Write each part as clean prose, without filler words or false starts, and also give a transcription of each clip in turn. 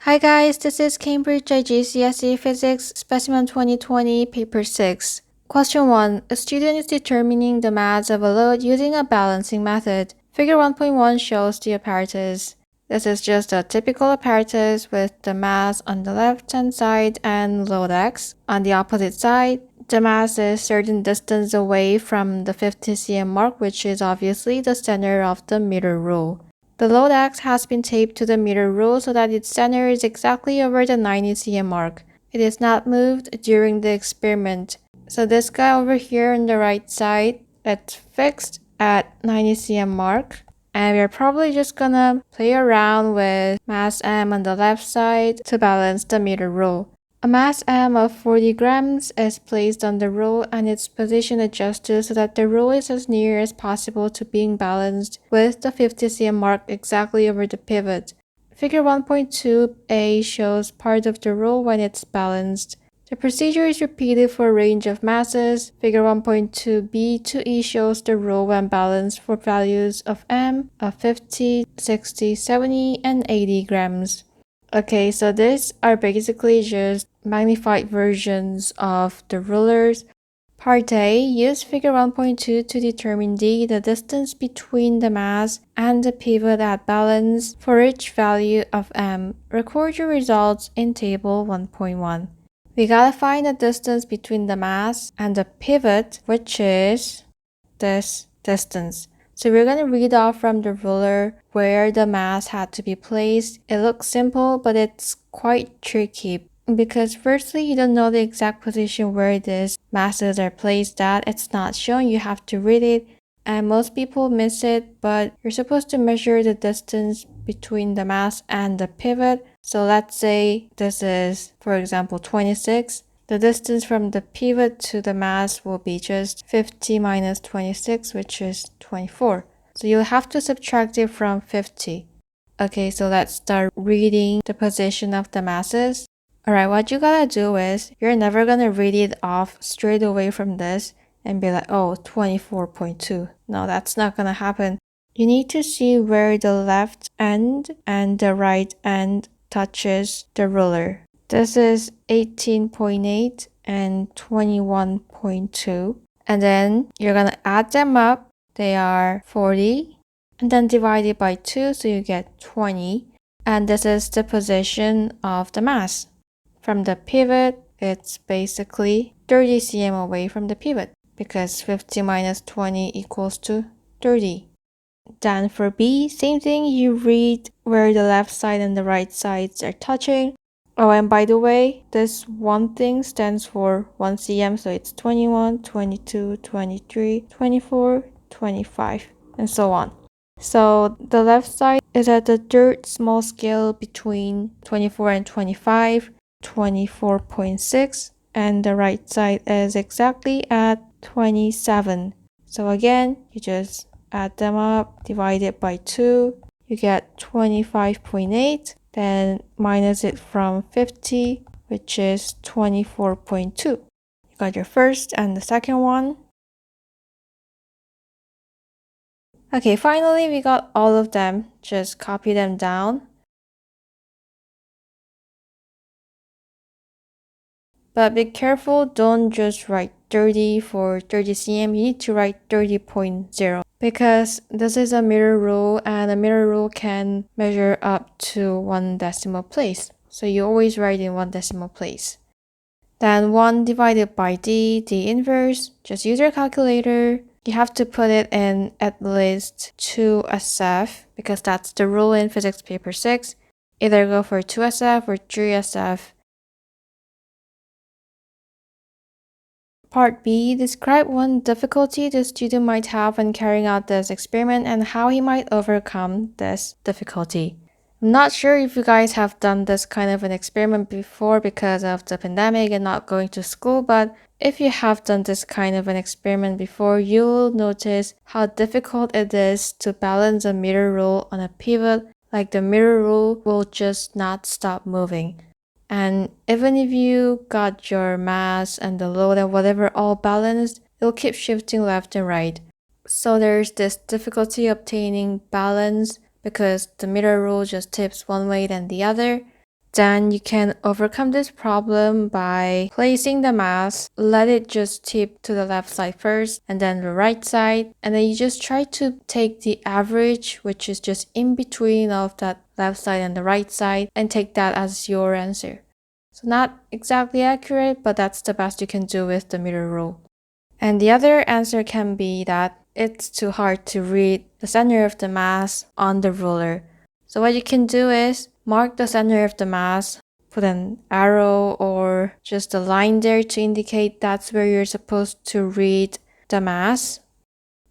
Hi guys, this is Cambridge IGCSE Physics Specimen 2020 Paper 6. Question 1. A student is determining the mass of a load using a balancing method. Figure 1.1 shows the apparatus. This is just a typical apparatus with the mass on the left-hand side and load X. On the opposite side, the mass is certain distance away from the 50 cm mark, which is obviously the center of the meter rule. The load X has been taped to the meter rule so that its center is exactly over the 90 cm mark. It is not moved during the experiment. So this guy over here on the right side, it's fixed at 90 cm mark. And we're probably just gonna play around with mass M on the left side to balance the meter rule. A mass M of 40 grams is placed on the rule and its position adjusted so that the rule is as near as possible to being balanced with the 50 cm mark exactly over the pivot. Figure 1.2a shows part of the rule when it's balanced. The procedure is repeated for a range of masses. Figure 1.2b to e shows the rule when balanced for values of M of 50, 60, 70, and 80 grams. Okay, so these are basically just magnified versions of the rulers. Part A, use figure 1.2 to determine D, the distance between the mass and the pivot at balance for each value of M. Record your results in table 1.1. We gotta find the distance between the mass and the pivot, which is this distance. So we're going to read off from the ruler where the mass had to be placed. It looks simple, but it's quite tricky because firstly, you don't know the exact position where these masses are placed at. It's not shown. You have to read it. And most people miss it, but you're supposed to measure the distance between the mass and the pivot. So let's say this is, for example, 26. The distance from the pivot to the mass will be just 50 minus 26, which is 24. So you'll have to subtract it from 50. Okay, so let's start reading the position of the masses. Alright, what you gotta do is, you're never gonna read it off straight away from this and be like, oh, 24.2. No, that's not gonna happen. You need to see where the left end and the right end touches the ruler. This is 18.8 and 21.2. And then you're going to add them up. They are 40. And then divide it by 2, so you get 20. And this is the position of the mass. From the pivot, it's basically 30 cm away from the pivot because 50 minus 20 equals to 30. Then for B, same thing, you read where the left side and the right sides are touching. Oh, and by the way, this one thing stands for 1 cm, so it's 21, 22, 23, 24, 25, and so on. So the left side is at the third small scale between 24 and 25, 24.6, and the right side is exactly at 27. So again, you just add them up, divide it by 2, you get 25.8, then minus it from 50, which is 24.2. You got your first and the second one. Okay, finally we got all of them. Just copy them down. But be careful, don't just write 30 for 30 cm, you need to write 30.0 because this is a meter rule and a meter rule can measure up to 1 decimal place. So you always write in 1 decimal place. Then 1 divided by d, the inverse, just use your calculator. You have to put it in at least 2SF because that's the rule in physics paper 6. Either go for 2SF or 3SF. Part B, describe one difficulty the student might have when carrying out this experiment and how he might overcome this difficulty. I'm not sure if you guys have done this kind of an experiment before because of the pandemic and not going to school, but if you have done this kind of an experiment before, you'll notice how difficult it is to balance a meter rule on a pivot. Like the meter rule will just not stop moving. And even if you got your mass and the load and whatever all balanced, it'll keep shifting left and right. So there's this difficulty obtaining balance because the meter rule just tips one way than the other. Then you can overcome this problem by placing the mass, let it just tip to the left side first and then the right side, and then you just try to take the average, which is just in between of that left side and the right side, and take that as your answer. So not exactly accurate, but that's the best you can do with the mirror rule. And the other answer can be that it's too hard to read the center of the mass on the ruler. So what you can do is mark the center of the mass, put an arrow or just a line there to indicate that's where you're supposed to read the mass.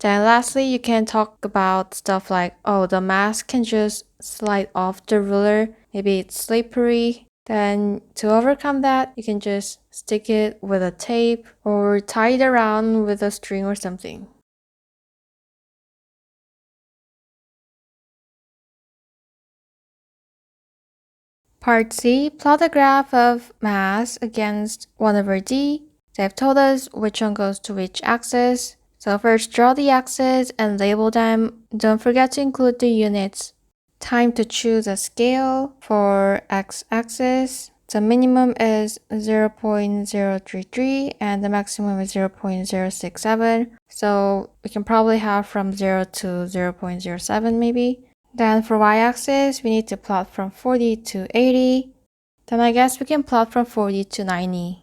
Then lastly, you can talk about stuff like, oh, the mass can just slide off the ruler. Maybe it's slippery. Then to overcome that, you can just stick it with a tape or tie it around with a string or something. Part C, plot a graph of mass against 1 over d. They've told us which one goes to which axis. So first draw the axes and label them. Don't forget to include the units. Time to choose a scale for x-axis. The minimum is 0.033 and the maximum is 0.067. So we can probably have from 0 to 0.07 maybe. Then for y-axis, we need to plot from 40 to 80. Then I guess we can plot from 40 to 90.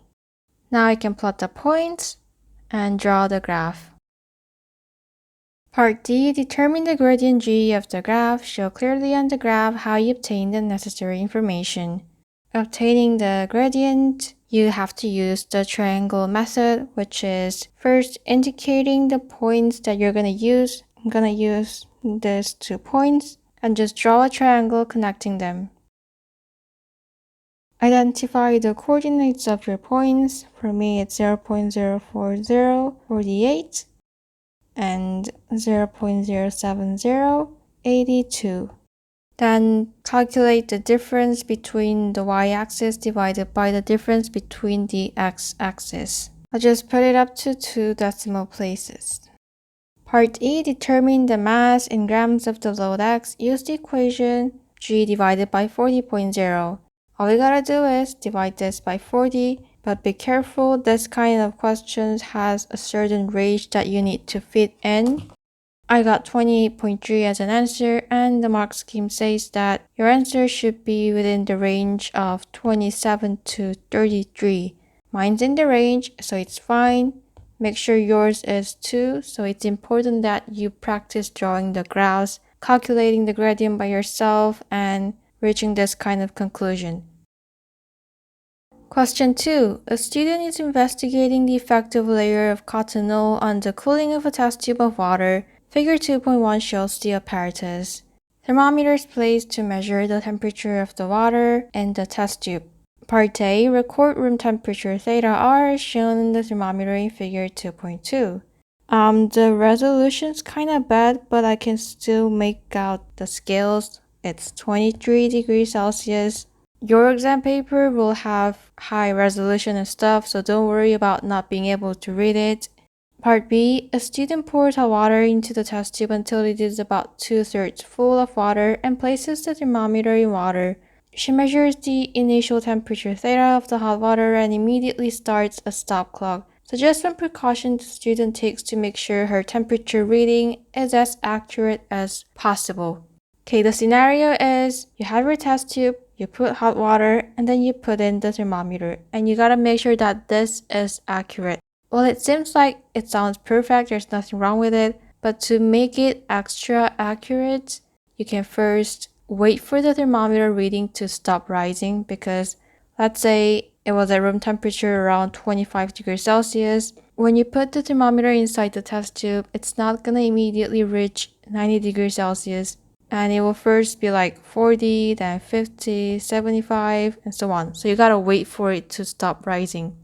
Now I can plot the points and draw the graph. Part D, determine the gradient g of the graph. Show clearly on the graph how you obtain the necessary information. Obtaining the gradient, you have to use the triangle method, which is first indicating the points that you're going to use. I'm going to use these 2 points and just draw a triangle connecting them. Identify the coordinates of your points. For me, it's 0.04048 and 0.07082. Then calculate the difference between the y-axis divided by the difference between the x-axis. I'll just put it up to 2 decimal places. Part E, determine the mass in grams of the load x. Use the equation g divided by 40.0. All we gotta do is divide this by 40, but be careful, this kind of questions has a certain range that you need to fit in. I got 28.3 as an answer, and the mark scheme says that your answer should be within the range of 27 to 33. Mine's in the range, so it's fine. Make sure yours is too, so it's important that you practice drawing the graphs, calculating the gradient by yourself, and reaching this kind of conclusion. Question 2. A student is investigating the effect of a layer of cotton wool on the cooling of a test tube of water. Figure 2.1 shows the apparatus. Thermometer is placed to measure the temperature of the water in the test tube. Part A, record room temperature theta R is shown in the thermometer in figure 2.2. The resolution's kinda bad, but I can still make out the scales. It's 23 degrees Celsius. Your exam paper will have high resolution and stuff, so don't worry about not being able to read it. Part B, a student pours hot water into the test tube until it is about 2/3 full of water and places the thermometer in water. She measures the initial temperature theta of the hot water and immediately starts a stop clock. Suggest some precaution the student takes to make sure her temperature reading is as accurate as possible. Okay, the scenario is you have your test tube, you put hot water, and then you put in the thermometer, and you gotta make sure that this is accurate. Well, it seems like it sounds perfect, there's nothing wrong with it, but to make it extra accurate, you can first wait for the thermometer reading to stop rising, because let's say it was at room temperature around 25 degrees Celsius. When you put the thermometer inside the test tube, it's not gonna immediately reach 90 degrees Celsius, and it will first be like 40, then 50, 75, and so on. So you gotta wait for it to stop rising.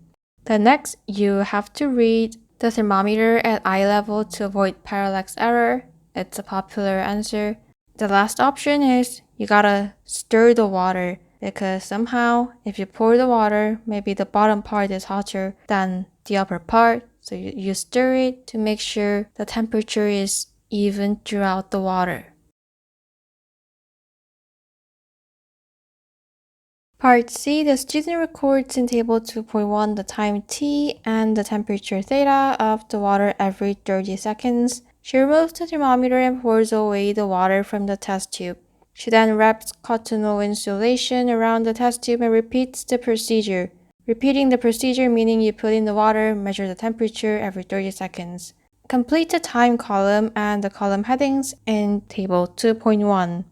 Then next, you have to read the thermometer at eye level to avoid parallax error. It's a popular answer. The last option is you gotta stir the water, because somehow if you pour the water, maybe the bottom part is hotter than the upper part. So you stir it to make sure the temperature is even throughout the water. Part C, the student records in table 2.1 the time t and the temperature theta of the water every 30 seconds. She removes the thermometer and pours away the water from the test tube. She then wraps cotton wool insulation around the test tube and repeats the procedure. Repeating the procedure meaning you put in the water, measure the temperature every 30 seconds. Complete the time column and the column headings in table 2.1.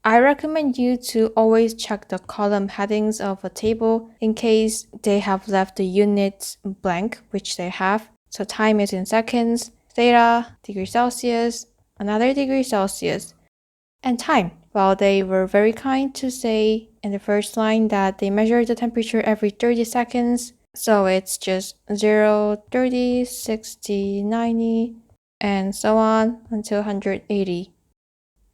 I recommend you to always check the column headings of a table in case they have left the units blank, which they have. So time is in seconds, theta, degree Celsius, another degree Celsius, and time. Well, they were very kind to say in the first line that they measure the temperature every 30 seconds. So it's just 0, 30, 60, 90, and so on until 180.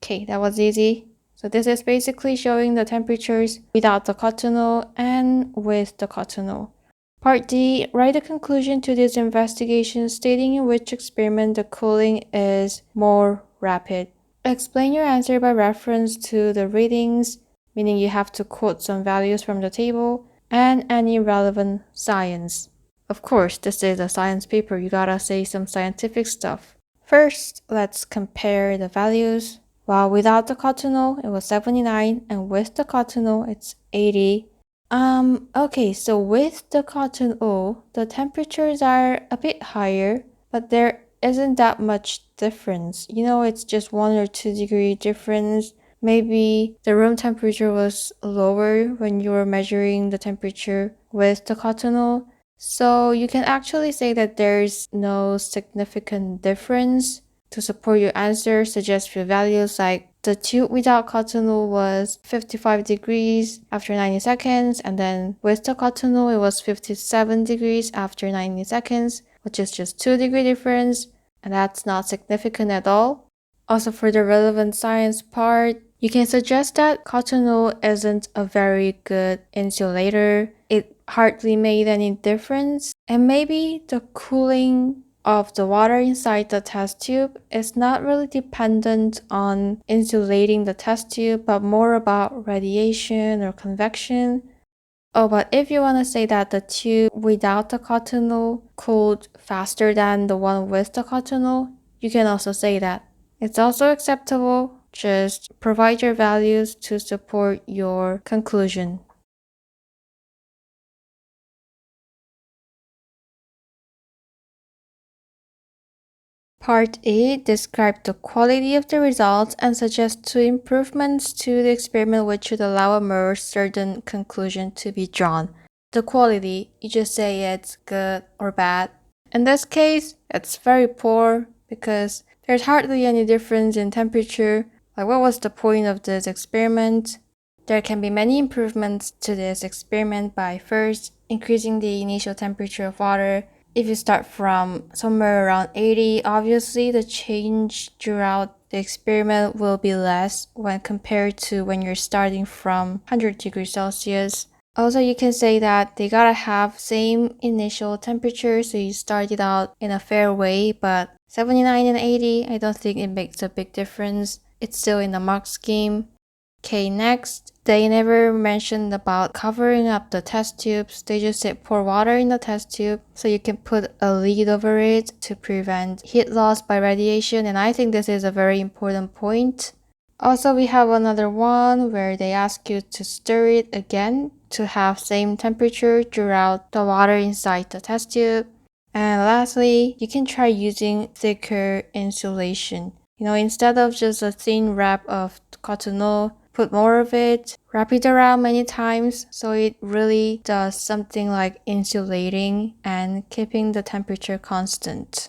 Okay, that was easy. So this is basically showing the temperatures without the cotton wool and with the cotton wool. Part D, write a conclusion to this investigation stating in which experiment the cooling is more rapid. Explain your answer by reference to the readings, meaning you have to quote some values from the table, and any relevant science. Of course, this is a science paper, you gotta say some scientific stuff. First, let's compare the values. While without the cotton wool, it was 79, and with the cotton wool, it's 80. Okay, so with the cotton wool, the temperatures are a bit higher, but there isn't that much difference. It's just 1 or 2 degree difference. Maybe the room temperature was lower when you were measuring the temperature with the cotton wool. So you can actually say that there's no significant difference. To support your answer, suggest few values like the tube without cotton wool was 55 degrees after 90 seconds, and then with the cotton wool, it was 57 degrees after 90 seconds, which is just 2 degree difference, and that's not significant at all. Also, for the relevant science part, you can suggest that cotton wool isn't a very good insulator. It hardly made any difference, and maybe the cooling of the water inside the test tube is not really dependent on insulating the test tube, but more about radiation or convection. Oh, but if you want to say that the tube without the cotton wool cooled faster than the one with the cotton wool, you can also say that. It's also acceptable, just provide your values to support your conclusion. Part A, describe the quality of the results and suggest 2 improvements to the experiment which should allow a more certain conclusion to be drawn. The quality, you just say it's good or bad. In this case, it's very poor because there's hardly any difference in temperature. Like, what was the point of this experiment? There can be many improvements to this experiment by first increasing the initial temperature of water. If you start from somewhere around 80, obviously the change throughout the experiment will be less when compared to when you're starting from 100 degrees Celsius. Also, you can say that they gotta have same initial temperature, so you started out in a fair way, but 79 and 80, I don't think it makes a big difference. It's still in the mark scheme. Okay, next, they never mentioned about covering up the test tubes. They just said pour water in the test tube so you can put a lid over it to prevent heat loss by radiation, and I think this is a very important point. Also, we have another one where they ask you to stir it again to have same temperature throughout the water inside the test tube. And lastly, you can try using thicker insulation. Instead of just a thin wrap of cotton wool, put more of it, wrap it around many times so it really does something like insulating and keeping the temperature constant.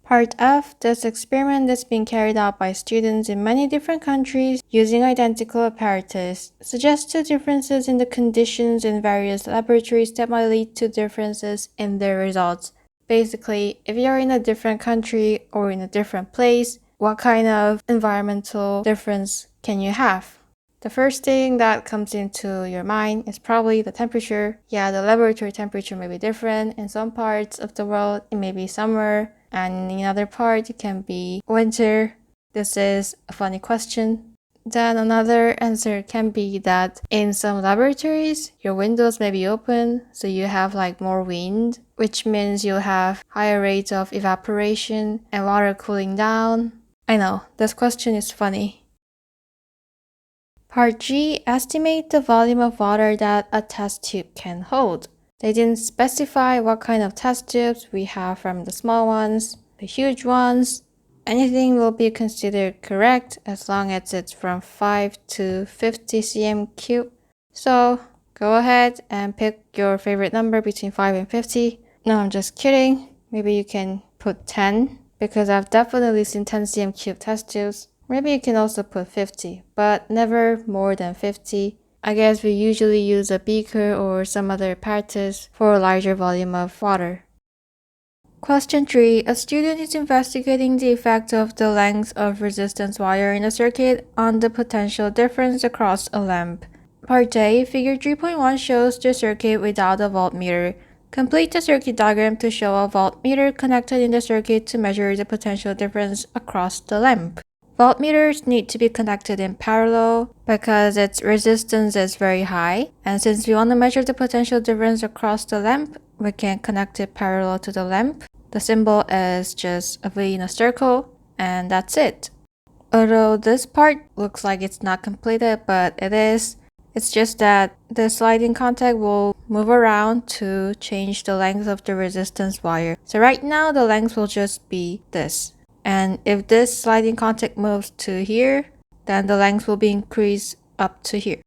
Part F, this experiment is being carried out by students in many different countries using identical apparatus. Suggests two differences in the conditions in various laboratories that might lead to differences in their results. Basically, if you're in a different country or in a different place, what kind of environmental difference can you have? The first thing that comes into your mind is probably the temperature. Yeah, the laboratory temperature may be different. In some parts of the world, it may be summer, and in other parts, it can be winter. This is a funny question. Then another answer can be that in some laboratories, your windows may be open, so you have like more wind, which means you'll have higher rates of evaporation and water cooling down. I know, this question is funny. Part G, estimate the volume of water that a test tube can hold. They didn't specify what kind of test tubes we have, from the small ones, the huge ones. Anything will be considered correct as long as it's from 5 to 50 cm cube. So go ahead and pick your favorite number between 5 and 50. No, I'm just kidding. Maybe you can put 10 because I've definitely seen 10 cm cube test tubes. Maybe you can also put 50, but never more than 50. I guess we usually use a beaker or some other apparatus for a larger volume of water. Question 3. A student is investigating the effect of the length of resistance wire in a circuit on the potential difference across a lamp. Part A, figure 3.1 shows the circuit without a voltmeter. Complete the circuit diagram to show a voltmeter connected in the circuit to measure the potential difference across the lamp. Voltmeters need to be connected in parallel because its resistance is very high, and since we want to measure the potential difference across the lamp, we can connect it parallel to the lamp. The symbol is just a V in a circle, and that's it. Although this part looks like it's not completed, but it is. It's just that the sliding contact will move around to change the length of the resistance wire. So right now the length will just be this. And if this sliding contact moves to here, then the length will be increased up to here.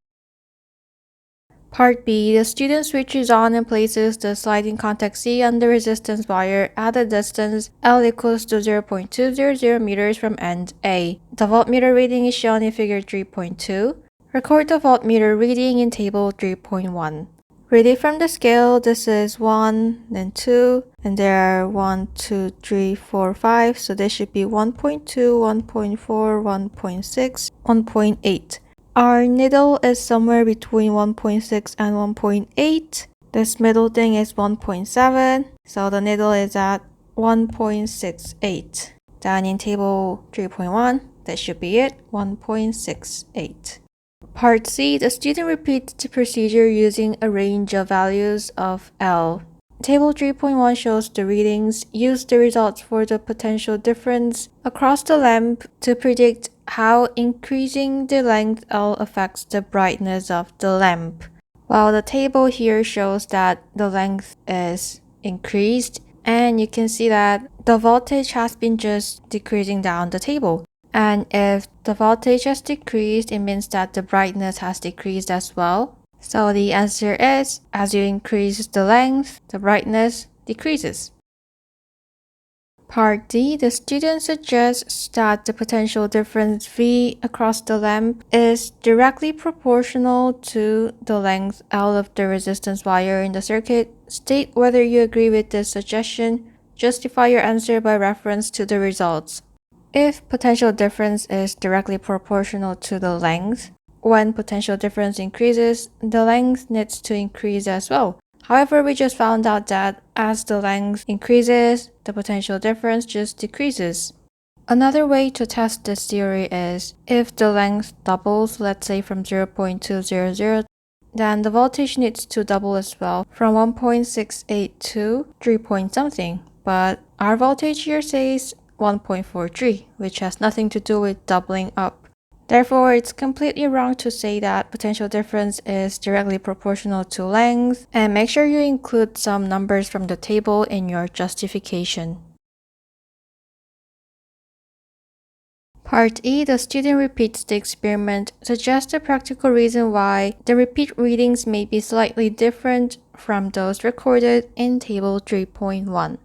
Part B, the student switches on and places the sliding contact C on the resistance wire at a distance L equals to 0.200 meters from end A. The voltmeter reading is shown in figure 3.2. Record the voltmeter reading in table 3.1. Read it from the scale. This is 1, then 2, and there are 1, 2, 3, 4, 5. So this should be 1.2, 1.4, 1.6, 1.8. Our needle is somewhere between 1.6 and 1.8. This middle thing is 1.7. So the needle is at 1.68. Down in table 3.1, that should be it, 1.68. Part C, the student repeats the procedure using a range of values of L. Table 3.1 shows the readings. Use the results for the potential difference across the lamp to predict how increasing the length L affects the brightness of the lamp. While the table here shows that the length is increased, and you can see that the voltage has been just decreasing down the table. And if the voltage has decreased, it means that the brightness has decreased as well. So the answer is, as you increase the length, the brightness decreases. Part D, the student suggests that the potential difference V across the lamp is directly proportional to the length L of the resistance wire in the circuit. State whether you agree with this suggestion. Justify your answer by reference to the results. If potential difference is directly proportional to the length, when potential difference increases, the length needs to increase as well. However, we just found out that as the length increases, the potential difference just decreases. Another way to test this theory is if the length doubles, let's say from 0.200, then the voltage needs to double as well, from 1.68 to 3 point something. But our voltage here says 1.43, which has nothing to do with doubling up. Therefore, it's completely wrong to say that potential difference is directly proportional to length, and make sure you include some numbers from the table in your justification. Part E, the student repeats the experiment, suggests a practical reason why the repeat readings may be slightly different from those recorded in table 3.1.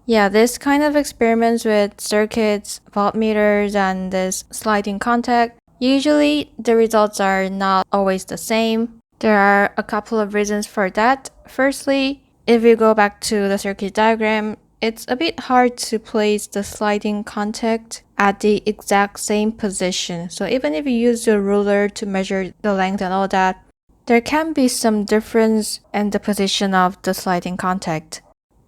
Yeah, this kind of experiments with circuits, voltmeters, and this sliding contact, usually the results are not always the same. There are a couple of reasons for that. Firstly, if you go back to the circuit diagram, it's a bit hard to place the sliding contact at the exact same position. So even if you use your ruler to measure the length and all that, there can be some difference in the position of the sliding contact.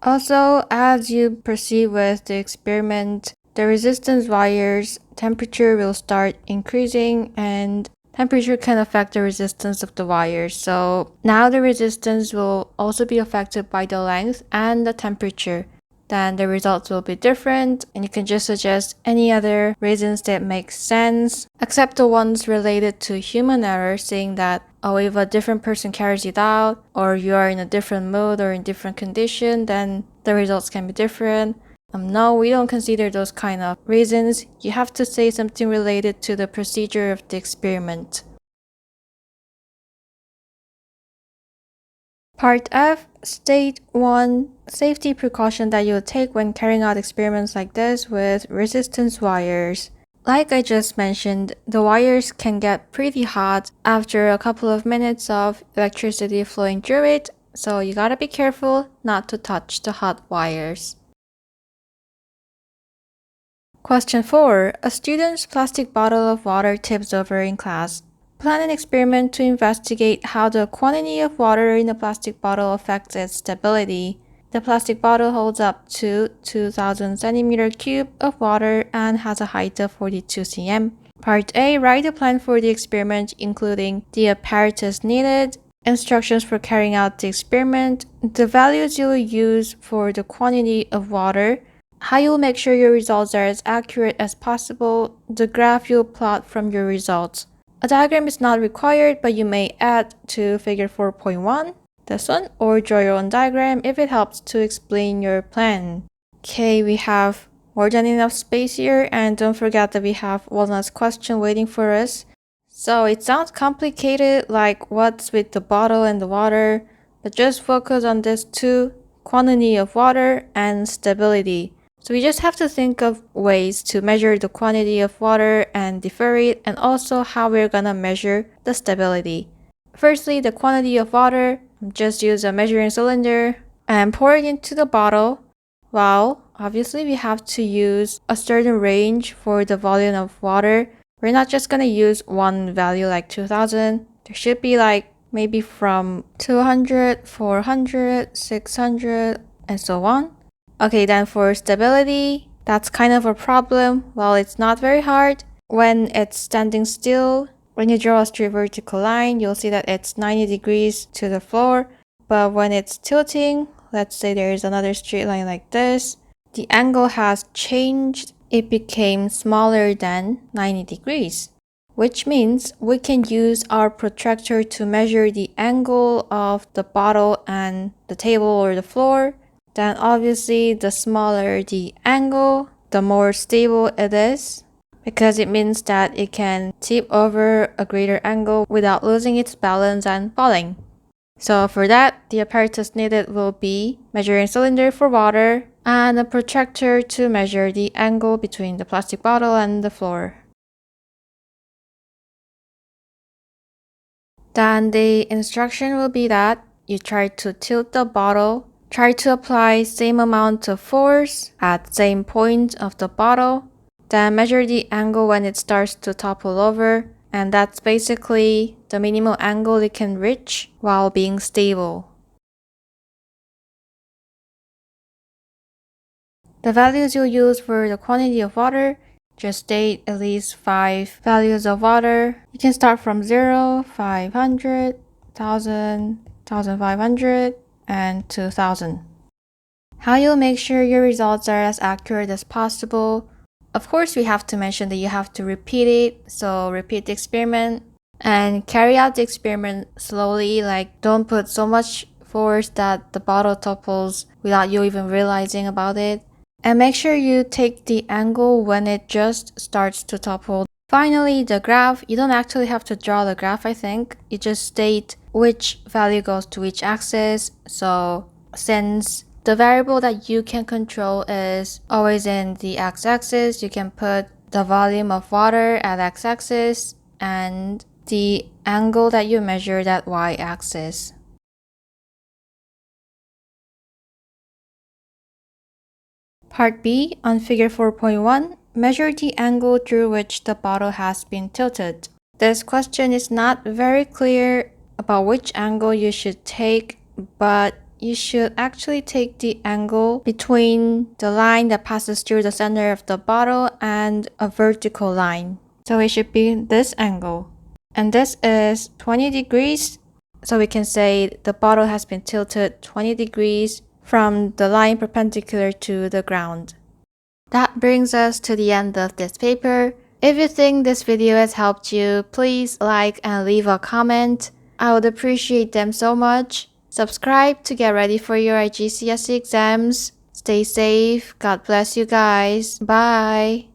Also, as you proceed with the experiment, the resistance wires temperature will start increasing, and temperature can affect the resistance of the wires. So now the resistance will also be affected by the length and the temperature. Then the results will be different, and you can just suggest any other reasons that make sense, except the ones related to human error, saying that, oh, if a different person carries it out, or you are in a different mood or in different condition, then the results can be different. No, we don't consider those kind of reasons. You have to say something related to the procedure of the experiment. Part F, state 1 safety precaution that you'll take when carrying out experiments like this with resistance wires. Like I just mentioned, the wires can get pretty hot after a couple of minutes of electricity flowing through it, so you gotta be careful not to touch the hot wires. Question 4. A student's plastic bottle of water tips over in class. Plan an experiment to investigate how the quantity of water in the plastic bottle affects its stability. The plastic bottle holds up to 2000 centimeter cube of water and has a height of 42 cm. Part A. Write a plan for the experiment, including the apparatus needed, instructions for carrying out the experiment, the values you'll use for the quantity of water, how you'll make sure your results are as accurate as possible, the graph you'll plot from your results. A diagram is not required, but you may add to figure 4.1, this one, or draw your own diagram if it helps to explain your plan. Okay, we have more than enough space here, and don't forget that we have one last question waiting for us. So it sounds complicated, like what's with the bottle and the water, but just focus on this two, quantity of water and stability. So we just have to think of ways to measure the quantity of water and defer it, and also how we're gonna measure the stability. Firstly, the quantity of water, just use a measuring cylinder and pour it into the bottle. Well, obviously we have to use a certain range for the volume of water. We're not just gonna use one value like 2000. There should be like maybe from 200, 400, 600, and so on. Okay, then for stability, that's kind of a problem. Well, it's not very hard. When it's standing still, when you draw a straight vertical line, you'll see that it's 90 degrees to the floor. But when it's tilting, let's say there is another straight line like this, the angle has changed. It became smaller than 90 degrees, which means we can use our protractor to measure the angle of the bottle and the table or the floor. Then obviously the smaller the angle, the more stable it is, because it means that it can tip over a greater angle without losing its balance and falling. So for that, the apparatus needed will be measuring cylinder for water and a protractor to measure the angle between the plastic bottle and the floor. Then the instruction will be that you try to tilt the bottle. Try to apply same amount of force at same point of the bottle. Then measure the angle when it starts to topple over, and that's basically the minimum angle it can reach while being stable. The values you'll use for the quantity of water, just state at least 5 values of water. You can start from 0, 500, 1000, 1500, and 2000. How you'll make sure your results are as accurate as possible. Of course, we have to mention that you have to repeat it, so repeat the experiment and carry out the experiment slowly, like don't put so much force that the bottle topples without you even realizing about it. And make sure you take the angle when it just starts to topple. Finally, the graph, you don't actually have to draw the graph, I think. You just state which value goes to which axis. So since the variable that you can control is always in the x-axis, you can put the volume of water at x-axis and the angle that you measured at y-axis. Part B, on figure 4.1, measure the angle through which the bottle has been tilted. This question is not very clear about which angle you should take, but you should actually take the angle between the line that passes through the center of the bottle and a vertical line. So it should be this angle. And this is 20 degrees. So we can say the bottle has been tilted 20 degrees from the line perpendicular to the ground. That brings us to the end of this paper. If you think this video has helped you, please like and leave a comment. I would appreciate them so much. Subscribe to get ready for your IGCSE exams. Stay safe. God bless you guys. Bye.